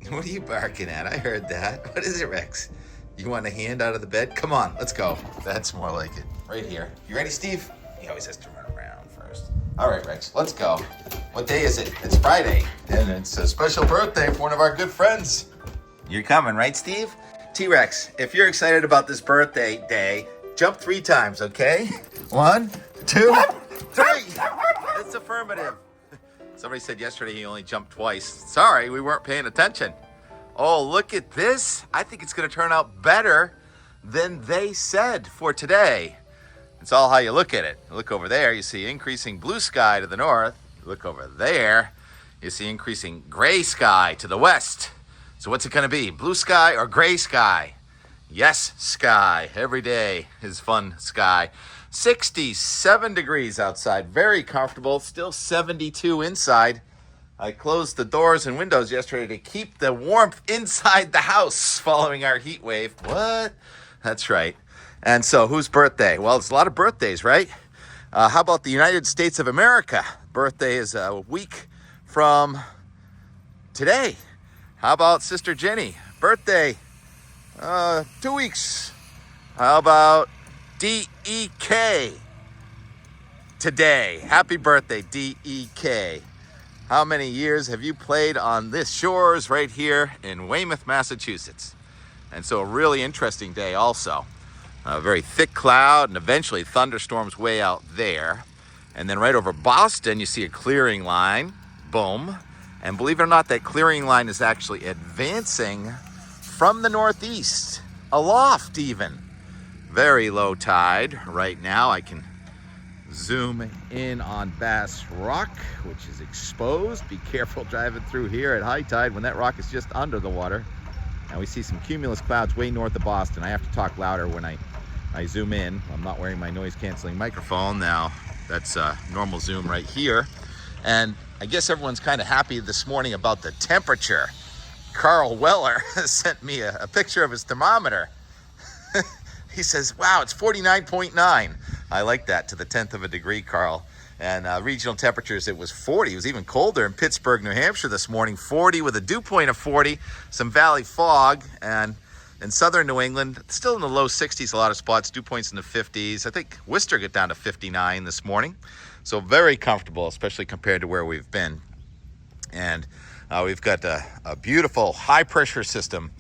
What are you barking at? I heard that. What is it, Rex? You want a hand out of the bed? Come on, let's go. That's more like it. Right here. You ready, Steve? He always has to run around first. All right, Rex, let's go. What day is it? It's Friday, and it's a special birthday for one of our good friends. You're coming, right, Steve? T-Rex, if you're excited about this birthday day, jump 3 times, okay? 1, 2, 3. It's affirmative. Somebody said yesterday he only jumped twice. Sorry, we weren't paying attention. Oh, look at this. I think it's going to turn out better than they said for today. It's all how you look at it. Look over there, you see increasing blue sky to the north. Look over there, you see increasing gray sky to the west. So what's it going to be? Blue sky or gray sky? Yes, sky. Every day is fun sky. 67 degrees outside. Very comfortable. Still 72 inside. I closed the doors and windows yesterday to keep the warmth inside the house following our heat wave. What? That's right. And so whose birthday? Well, it's a lot of birthdays, right? How about the United States of America? Birthday is a week from today. How about Sister Jenny? Birthday, 2 weeks. How about D.E.K. today? Happy birthday, D.E.K. How many years have you played on this shores right here in Weymouth, Massachusetts? And so a really interesting day also. A very thick cloud and eventually thunderstorms way out there. And then right over Boston, you see a clearing line. Boom. And believe it or not, that clearing line is actually advancing from the northeast, aloft even. Very low tide right now. I can zoom in on Bass Rock, which is exposed. Be careful driving through here at high tide when that rock is just under the water. And we see some cumulus clouds way north of Boston. I have to talk louder when I zoom in. I'm not wearing my noise canceling microphone now. That's normal zoom right here. And I guess everyone's kind of happy this morning about the temperature. Carl Weller sent me a picture of his thermometer. He says, wow, it's 49.9. I like that, to the 10th of a degree, Carl. And regional temperatures, it was 40. It was even colder in Pittsburgh, New Hampshire this morning. 40 with a dew point of 40, some valley fog. And in southern New England, still in the low 60s, a lot of spots, dew points in the 50s. I think Worcester got down to 59 this morning. So very comfortable, especially compared to where we've been. And we've got a beautiful high pressure system.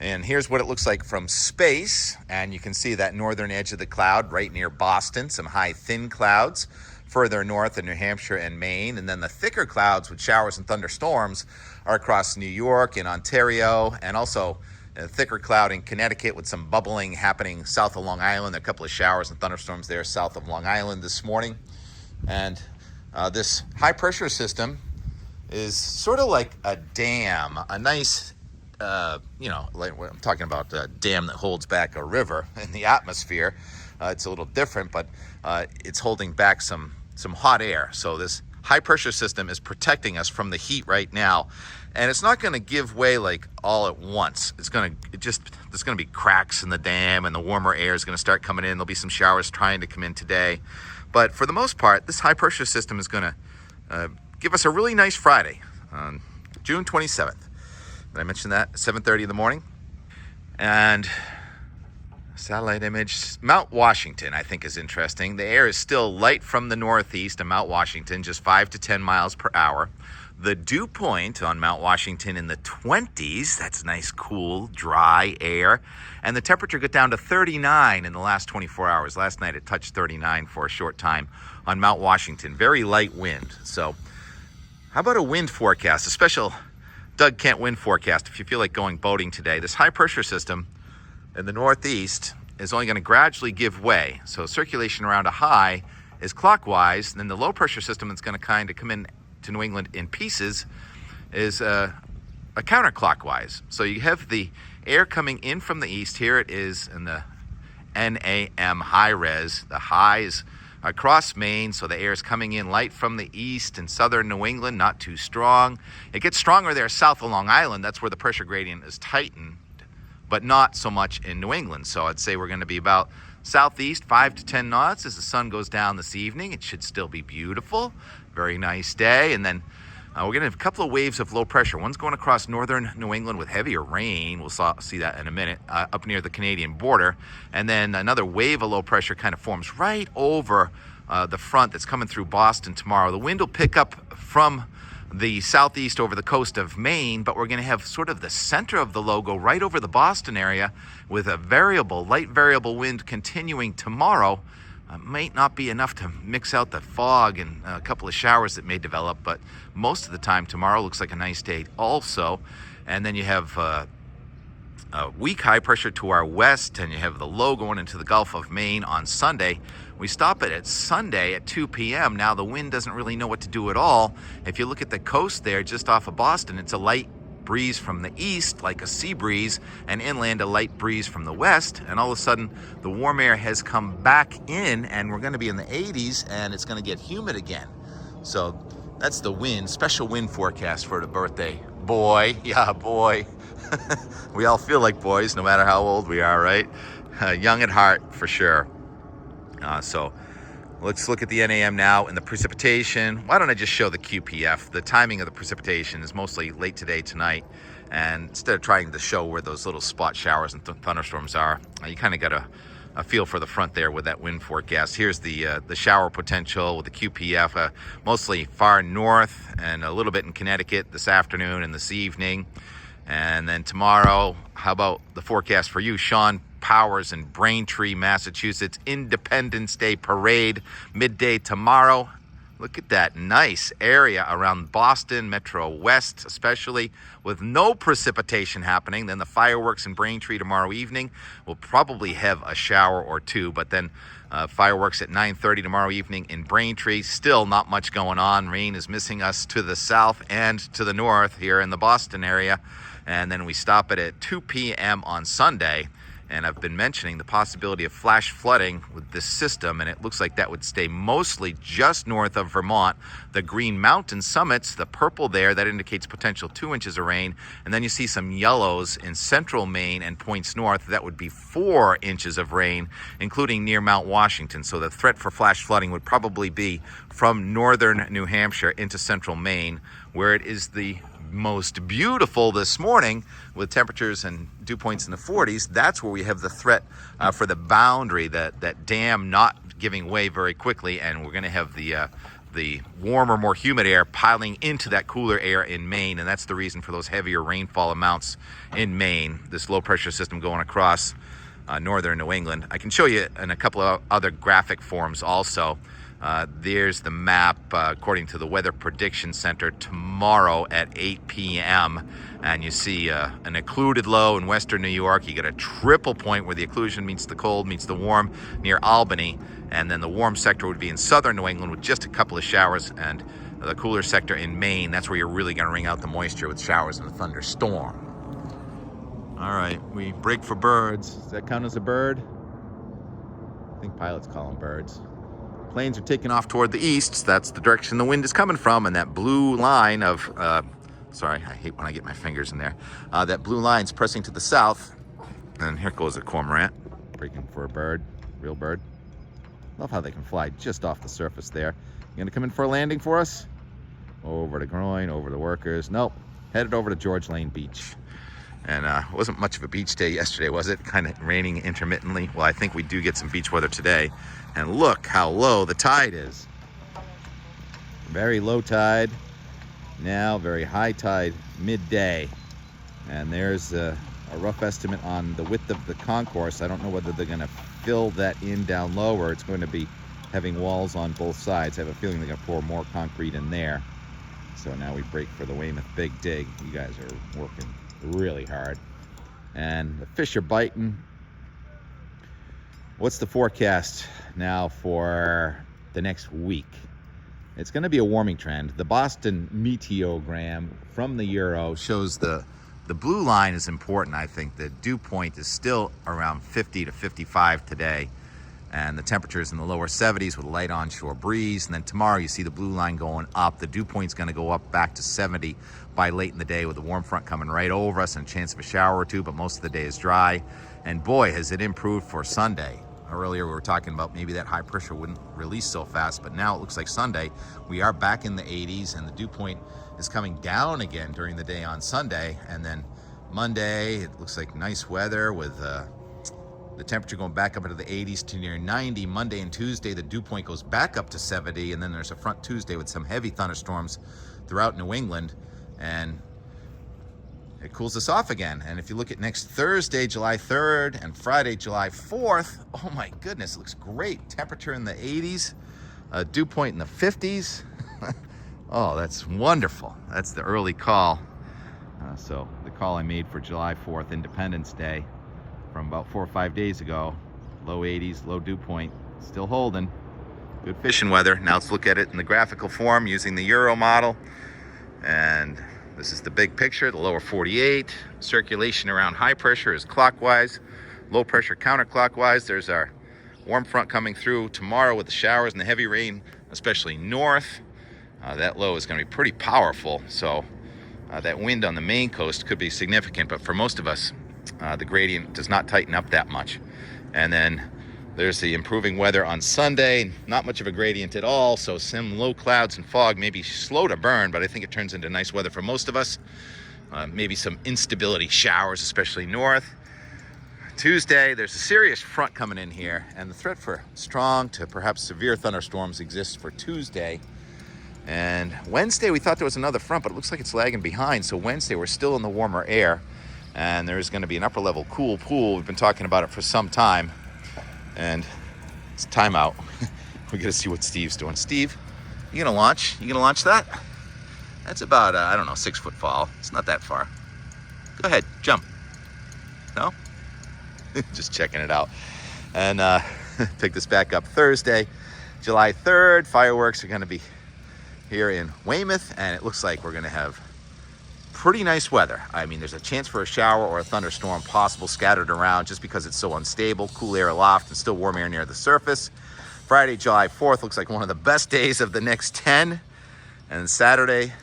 And here's what it looks like from space. And you can see that northern edge of the cloud right near Boston, some high thin clouds further north in New Hampshire and Maine. And then the thicker clouds with showers and thunderstorms are across New York and Ontario, and also a thicker cloud in Connecticut with some bubbling happening south of Long Island. There are a couple of showers and thunderstorms there south of Long Island this morning. And this high pressure system is sort of like a dam, a nice, like I'm talking about a dam that holds back a river in the atmosphere. It's a little different, but it's holding back some hot air. So this high pressure system is protecting us from the heat right now. And it's not going to give way like all at once. There's going to be cracks in the dam, and the warmer air is going to start coming in. There'll be some showers trying to come in today. But for the most part, this high pressure system is going to give us a really nice Friday on June 27th. Did I mention that? 7:30 in the morning. And satellite image, Mount Washington, I think is interesting. The air is still light from the northeast of Mount Washington, just 5 to 10 miles per hour. The dew point on Mount Washington in the 20s. That's nice, cool, dry air. And the temperature got down to 39 in the last 24 hours. Last night it touched 39 for a short time on Mount Washington. Very light wind. So how about a wind forecast, a special Doug Kent wind forecast if you feel like going boating today. This high pressure system in the northeast is only going to gradually give way. So circulation around a high is clockwise, and then the low pressure system that's going to kind of come in to New England in pieces is a counterclockwise. So you have the air coming in from the east. Here it is in the NAM high res. The highs across Maine, so the air is coming in light from the east and southern New England, not too strong. It gets stronger there south of Long Island. That's where the pressure gradient is tightened, but not so much in New England. So I'd say we're going to be about southeast 5 to 10 knots as the sun goes down this evening. It should still be beautiful. Very nice day. And then We're going to have a couple of waves of low pressure. One's going across northern New England with heavier rain. We'll see that in a minute, up near the Canadian border. And then another wave of low pressure kind of forms right over the front that's coming through Boston tomorrow. The wind will pick up from the southeast over the coast of Maine, but we're going to have sort of the center of the low go right over the Boston area with a light variable wind continuing tomorrow. Might not be enough to mix out the fog and a couple of showers that may develop, but most of the time tomorrow looks like a nice day also. And then you have a weak high pressure to our west, and you have the low going into the Gulf of Maine on Sunday. We stop it at Sunday at 2 p.m. Now the wind doesn't really know what to do at all. If you look at the coast there just off of Boston, it's a light breeze from the east, like a sea breeze, and inland a light breeze from the west. And all of a sudden the warm air has come back in, and we're going to be in the 80s, and it's going to get humid again. So that's the wind, special wind forecast for the birthday boy. Yeah, boy. We all feel like boys no matter how old we are, right? Young at heart for sure. So let's look at the NAM now and the precipitation. Why don't I just show the QPF? The timing of the precipitation is mostly late today, tonight. And instead of trying to show where those little spot showers and thunderstorms are, you kind of got a feel for the front there with that wind forecast. Here's the shower potential with the QPF, mostly far north and a little bit in Connecticut this afternoon and this evening. And then tomorrow, how about the forecast for you, Sean Powers in Braintree, Massachusetts, Independence Day parade, midday tomorrow. Look at that nice area around Boston, Metro West especially, with no precipitation happening. Then the fireworks in Braintree tomorrow evening. We'll probably have a shower or two, but then fireworks at 9:30 tomorrow evening in Braintree. Still not much going on. Rain is missing us to the south and to the north here in the Boston area. And then we stop it at 2 p.m. on Sunday. And I've been mentioning the possibility of flash flooding with this system, and it looks like that would stay mostly just north of Vermont. The Green Mountain summits, the purple there, that indicates potential 2 inches of rain. And then you see some yellows in central Maine and points north. That would be 4 inches of rain, including near Mount Washington. So the threat for flash flooding would probably be from northern New Hampshire into central Maine, where it is the most beautiful this morning with temperatures and dew points in the 40s. That's where we have the threat for the boundary, that dam not giving way very quickly, and we're going to have the warmer, more humid air piling into that cooler air in Maine, and that's the reason for those heavier rainfall amounts in Maine. This low pressure system going across northern New England. I can show you in a couple of other graphic forms also. There's the map according to the Weather Prediction Center tomorrow at 8 p.m. And you see an occluded low in western New York. You get a triple point where the occlusion meets the cold, meets the warm near Albany. And then the warm sector would be in southern New England with just a couple of showers. And the cooler sector in Maine, that's where you're really going to wring out the moisture with showers and a thunderstorm. All right, we break for birds. Does that count as a bird? I think pilots call them birds. Planes are taking off toward the east. That's the direction the wind is coming from, and that blue line of, sorry, I hate when I get my fingers in there. That blue line's pressing to the south, and here goes a cormorant, breaking for a bird, real bird. Love how they can fly just off the surface there. You gonna come in for a landing for us? Over to Groin, over to Workers. Nope, headed over to George Lane Beach. And it wasn't much of a beach day yesterday, was it? Kind of raining intermittently. Well, I think we do get some beach weather today. And look how low the tide is. Very low tide. Now very high tide midday. And there's a rough estimate on the width of the concourse. I don't know whether they're going to fill that in down low or it's going to be having walls on both sides. I have a feeling they're going to pour more concrete in there. So now we break for the Weymouth Big Dig. You guys are working really hard. And the fish are biting. What's the forecast now for the next week? It's going to be a warming trend. The Boston meteogram from the Euro shows the blue line is important. I think the dew point is still around 50 to 55 today, and the temperatures in the lower 70s with a light onshore breeze. And then tomorrow you see the blue line going up. The dew point's going to go up back to 70 by late in the day with the warm front coming right over us and a chance of a shower or two, but most of the day is dry. And boy, has it improved for Sunday. Earlier we were talking about maybe that high pressure wouldn't release so fast, but now it looks like Sunday we are back in the 80s, and the dew point is coming down again during the day on Sunday. And then Monday, it looks like nice weather with the temperature going back up into the 80s to near 90. Monday and Tuesday, the dew point goes back up to 70, and then there's a front Tuesday with some heavy thunderstorms throughout New England, and it cools us off again. And if you look at next Thursday, July 3rd, and Friday, July 4th, oh my goodness, it looks great. Temperature in the 80s, dew point in the 50s. Oh, that's wonderful. That's the early call. So the call I made for July 4th, Independence Day, from about 4 or 5 days ago, low 80s, low dew point, still holding. Good fishing weather. Now let's look at it in the graphical form using the Euro model. And this is the big picture, the lower 48. Circulation around high pressure is clockwise, low pressure counterclockwise. There's our warm front coming through tomorrow with the showers and the heavy rain, especially north. That low is going to be pretty powerful, so that wind on the Maine coast could be significant, but for most of us, the gradient does not tighten up that much. And then there's the improving weather on Sunday, not much of a gradient at all, so some low clouds and fog may be slow to burn, but I think it turns into nice weather for most of us. Maybe some instability showers, especially north. Tuesday, there's a serious front coming in here, and the threat for strong to perhaps severe thunderstorms exists for Tuesday. And Wednesday, we thought there was another front, but it looks like it's lagging behind, so Wednesday we're still in the warmer air. And there's going to be an upper level cool pool. We've been talking about it for some time, and it's timeout. We got to see what Steve's doing. Steve, you gonna launch? You gonna launch that? That's about I don't know, 6 foot fall. It's not that far. Go ahead, jump. No? Just checking it out. And pick this back up Thursday, July 3rd. Fireworks are going to be here in Weymouth, and it looks like we're going to have pretty nice weather. I mean, there's a chance for a shower or a thunderstorm possible scattered around just because it's so unstable. Cool air aloft and still warm air near the surface. Friday, July 4th looks like one of the best days of the next 10. And Saturday,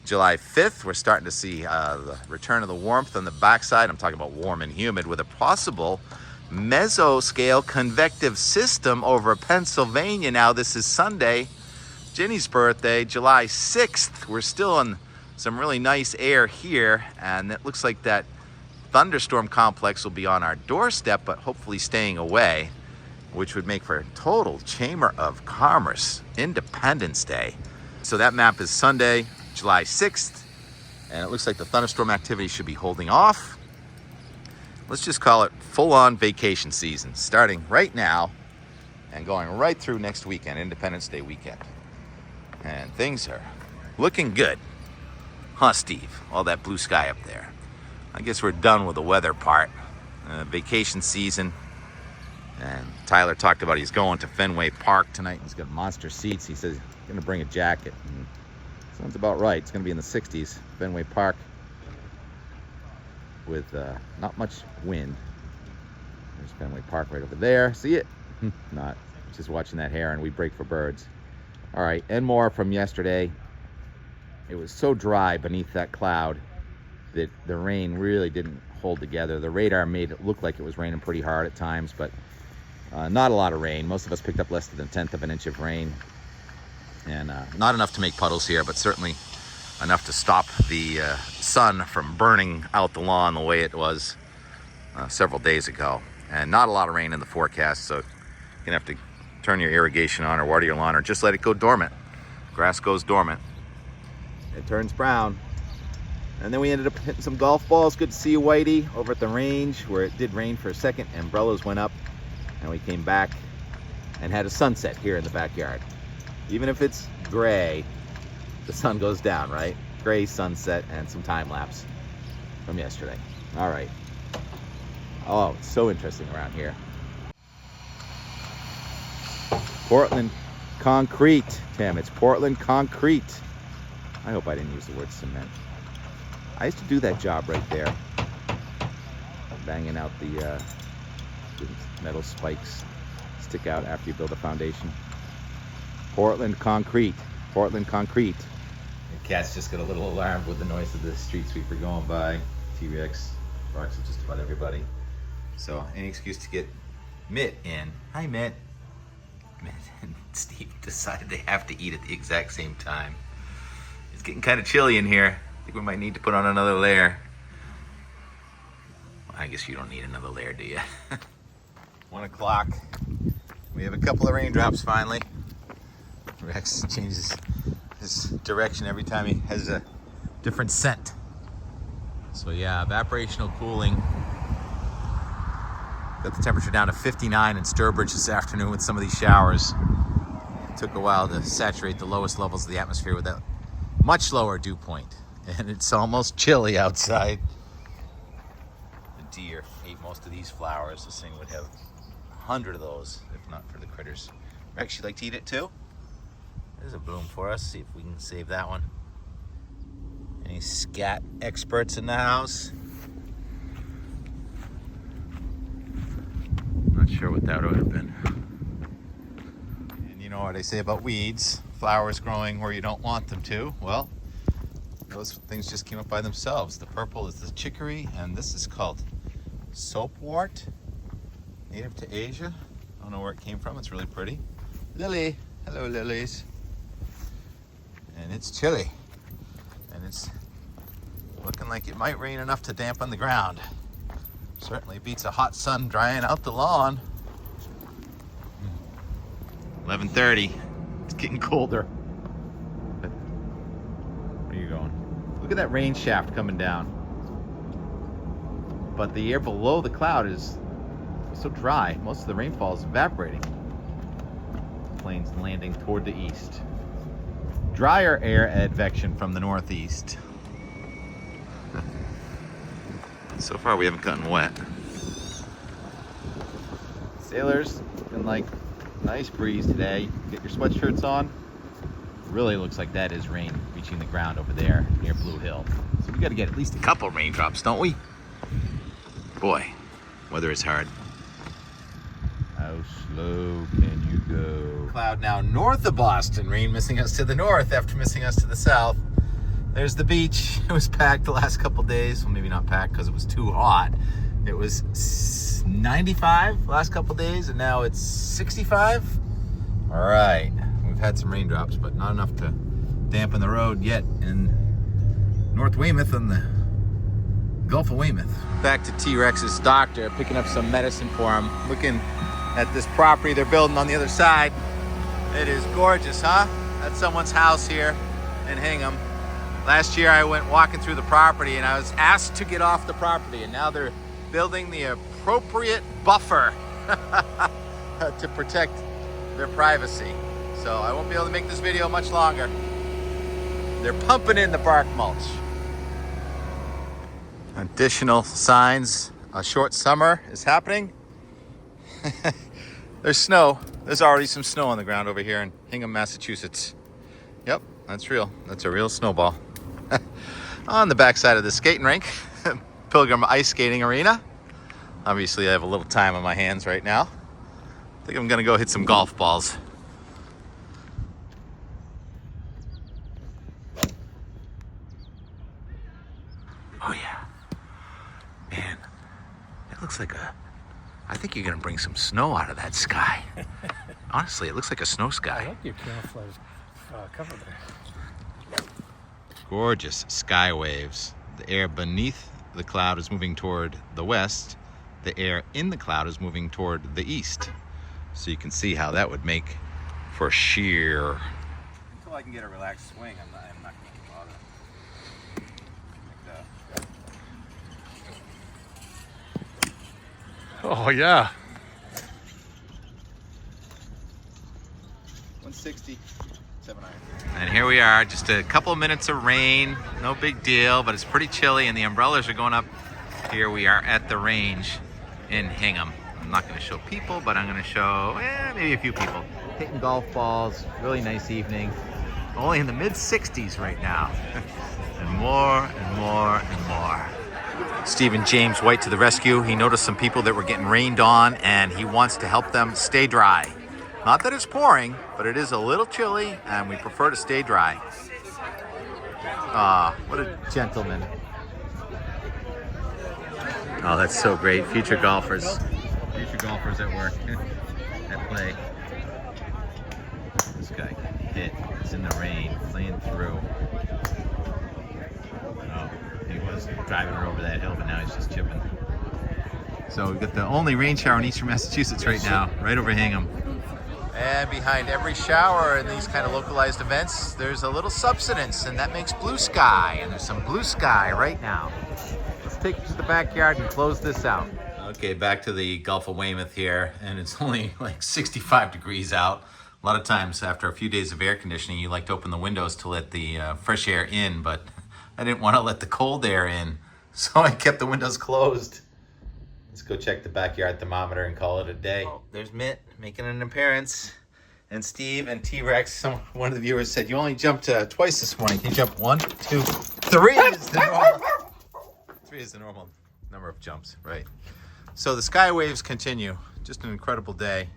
July 5th, we're starting to see the return of the warmth on the backside. I'm talking about warm and humid with a possible mesoscale convective system over Pennsylvania. Now, this is Sunday, Ginny's birthday, July 6th. We're still in some really nice air here, and it looks like that thunderstorm complex will be on our doorstep, but hopefully staying away, which would make for a total Chamber of Commerce Independence Day. So that map is Sunday, July 6th, and it looks like the thunderstorm activity should be holding off. Let's just call it full-on vacation season, starting right now and going right through next weekend, Independence Day weekend. And things are looking good. Huh, Steve? All that blue sky up there. I guess we're done with the weather part. Vacation season. And Tyler talked about he's going to Fenway Park tonight. He's got monster seats. He says he's going to bring a jacket. And sounds about right. It's going to be in the 60s. Fenway Park with not much wind. There's Fenway Park right over there. See it? Not. Just watching that heron. We break for birds. All right, and more from yesterday. It was so dry beneath that cloud that the rain really didn't hold together. The radar made it look like it was raining pretty hard at times, but not a lot of rain. Most of us picked up less than 1/10 of an inch of rain. And not enough to make puddles here, but certainly enough to stop the sun from burning out the lawn the way it was several days ago. And not a lot of rain in the forecast, so you're gonna have to turn your irrigation on or water your lawn or just let it go dormant. Grass goes dormant. It turns brown. And then we ended up hitting some golf balls. Good to see you, Whitey, over at the range where it did rain for a second. Umbrellas went up, and we came back and had a sunset here in the backyard. Even if it's gray, the sun goes down, right? Gray sunset and some time lapse from yesterday. All right. Oh, it's so interesting around here. Portland concrete, Tim. It's Portland concrete. I hope I didn't use the word cement. I used to do that job right there. Banging out the metal spikes stick out after you build a foundation. Portland concrete. Portland concrete. The cats just got a little alarmed with the noise of the street sweeper going by. T-Rex barks at just about everybody. So any excuse to get Mitt in. Hi, Mitt. Mitt and Steve decided they have to eat at the exact same time. It's getting kind of chilly in here. I think we might need to put on another layer. Well, I guess you don't need another layer, do you? 1 o'clock. We have a couple of raindrops finally. Rex changes his direction every time he has a different scent. So yeah, evaporational cooling. Got the temperature down to 59 in Sturbridge this afternoon with some of these showers. It took a while to saturate the lowest levels of the atmosphere with that much lower dew point. And it's almost chilly outside. The deer ate most of these flowers. This thing would have 100 of those if not for the critters. Rex, you like to eat it too? There's a bloom for us. See if we can save that one. Any scat experts in the house? Not sure what that would have been. And you know what they say about weeds? Flowers growing where you don't want them to. Well, those things just came up by themselves. The purple is the chicory, and this is called soapwort, native to Asia. I don't know where it came from. It's really pretty. Lily. Hello, lilies. And it's chilly. And it's looking like it might rain enough to dampen the ground. Certainly beats a hot sun drying out the lawn. 11:30. It's getting colder. Where are you going? Look at that rain shaft coming down. But the air below the cloud is so dry. Most of the rainfall is evaporating. Planes landing toward the east. Drier air advection from the northeast. So far we haven't gotten wet. Sailors, looking like nice breeze today. Get your sweatshirts on. Really looks like that is rain reaching the ground over there near Blue Hill. So we got to get at least a couple raindrops, don't we? Boy, weather is hard. How slow can you go? Cloud now north of Boston. Rain missing us to the north after missing us to the south. There's the beach. It was packed the last couple days. Well, maybe not packed because it was too hot. It was 95 last couple days, and now it's 65. All right. We've had some raindrops, but not enough to dampen the road yet in North Weymouth and the Gulf of Weymouth. Back to T-Rex's doctor, picking up some medicine for him. Looking at this property they're building on the other side. It is gorgeous, huh? That's someone's house here in Hingham. Last year I went walking through the property and I was asked to get off the property, and now they're building the appropriate buffer to protect their privacy. So I won't be able to make this video much longer. They're pumping in the bark mulch. Additional signs a short summer is happening. There's snow. There's already some snow on the ground over here in Hingham, Massachusetts. Yep, that's real. That's a real snowball. On the backside of the skating rink, Pilgrim Ice Skating Arena. Obviously, I have a little time on my hands right now. I think I'm gonna go hit some golf balls. Oh yeah. Man, it looks like I think you're gonna bring some snow out of that sky. Honestly, it looks like a snow sky. I like your camouflage cover there. Gorgeous sky waves. The air beneath the cloud is moving toward the west. The air in the cloud is moving toward the east. So you can see how that would make for sheer. Until I can get a relaxed swing, I'm not going to bother. Oh yeah. 160. And here we are, just a couple of minutes of rain, no big deal, but it's pretty chilly and the umbrellas are going up. Here we are at the range in Hingham. I'm not going to show people, but I'm going to show maybe a few people hitting golf balls. Really nice evening. Only in the mid 60s right now. And more and more and more. Stephen James White to the rescue. He noticed some people that were getting rained on and he wants to help them stay dry. Not that it's pouring, but it is a little chilly, and we prefer to stay dry. Ah, what a gentleman. Oh, that's so great. Future golfers. Future golfers at work, at play. This guy hit. It's in the rain, playing through. Oh, he was driving her over that hill, but now he's just chipping. So we've got the only rain shower in eastern Massachusetts right now, right over Hingham. And behind every shower in these kind of localized events, there's a little subsidence, and that makes blue sky. And there's some blue sky right now. Let's take it to the backyard and close this out. Okay, back to the Gulf of Weymouth here, and it's only like 65 degrees out. A lot of times after a few days of air conditioning, you like to open the windows to let the fresh air in, but I didn't want to let the cold air in, so I kept the windows closed. Let's go check the backyard thermometer and call it a day. Oh, there's Mitt making an appearance. And Steve and T-Rex, one of the viewers said, you only jumped twice this morning. Can you jump 1, 2, 3 is the normal. 3 is the normal number of jumps, right? So the sky waves continue. Just an incredible day.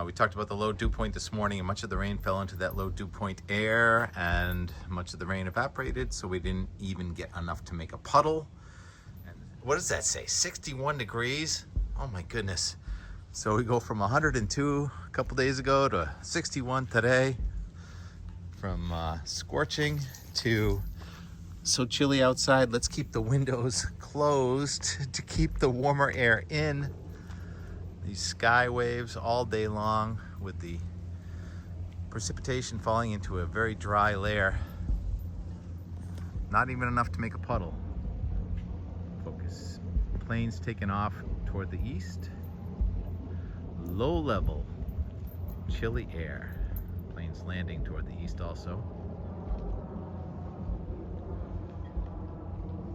We talked about the low dew point this morning, and much of the rain fell into that low dew point air, and much of the rain evaporated, so we didn't even get enough to make a puddle. What does that say? 61 degrees? Oh my goodness. So we go from 102 a couple days ago to 61 today. From scorching to so chilly outside. Let's keep the windows closed to keep the warmer air in. These sky waves all day long with the precipitation falling into a very dry layer. Not even enough to make a puddle. Focus. Planes taking off toward the east. Low level, chilly air. Planes landing toward the east also.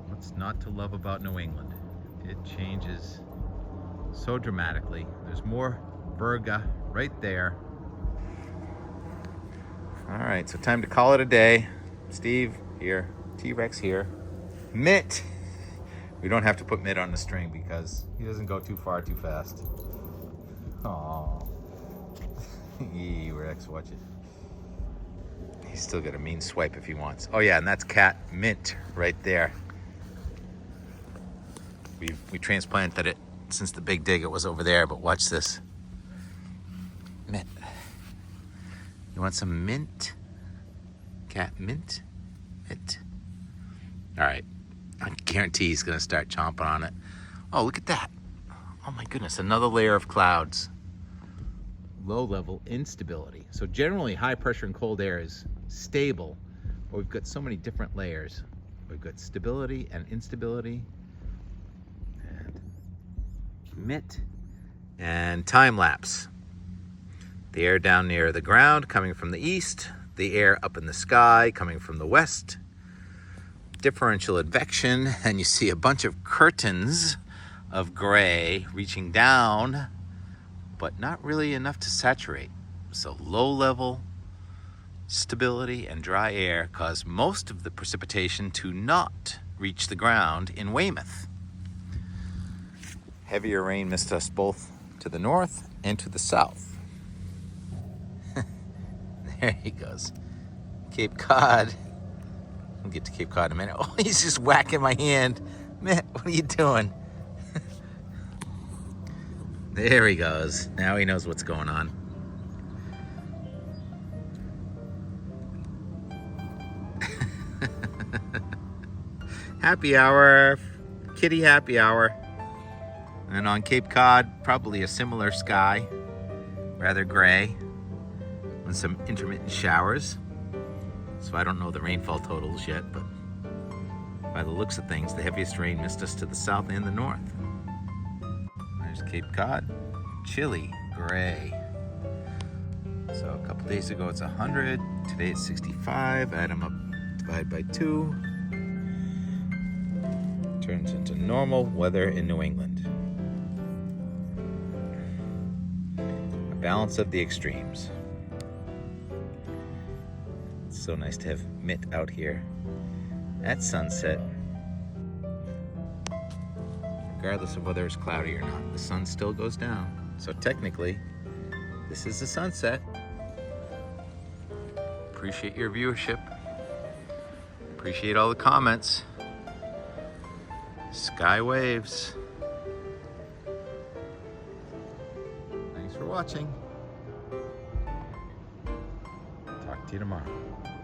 What's not to love about New England? It changes so dramatically. There's more virga right there. All right, so time to call it a day. Steve here, T-Rex here. Mitt. We don't have to put Mitt on the string because he doesn't go too far too fast. Aww. Rex, watch it. He's still got a mean swipe if he wants. Oh yeah, and that's cat Mint right there. We transplanted it since the big dig. It was over there, but watch this. Mint. You want some mint? Cat Mint? Mint. All right. I guarantee he's gonna start chomping on it. Oh, look at that. Oh my goodness, another layer of clouds. Low level instability. So generally high pressure and cold air is stable, but we've got so many different layers. We've got stability and instability, and Mitt, and time lapse. The air down near the ground coming from the east, the air up in the sky coming from the west. Differential advection, and you see a bunch of curtains of gray reaching down, but not really enough to saturate. So low level stability and dry air cause most of the precipitation to not reach the ground in Weymouth. Heavier rain missed us both to the north and to the south. There he goes. Cape Cod. We'll get to Cape Cod in a minute. Oh, he's just whacking my hand. Man, what are you doing? There he goes. Now he knows what's going on. Happy hour. Kitty happy hour. And on Cape Cod, probably a similar sky. Rather gray. And some intermittent showers. So I don't know the rainfall totals yet, but by the looks of things, the heaviest rain missed us to the south and the north. There's Cape Cod, chilly, gray. So a couple days ago it's 100, today it's 65, add them up, divide by 2. Turns into normal weather in New England. A balance of the extremes. So nice to have Mitt out here at sunset. Regardless of whether it's cloudy or not, the sun still goes down. So technically, this is the sunset. Appreciate your viewership. Appreciate all the comments. Sky waves. watching. Talk to you tomorrow.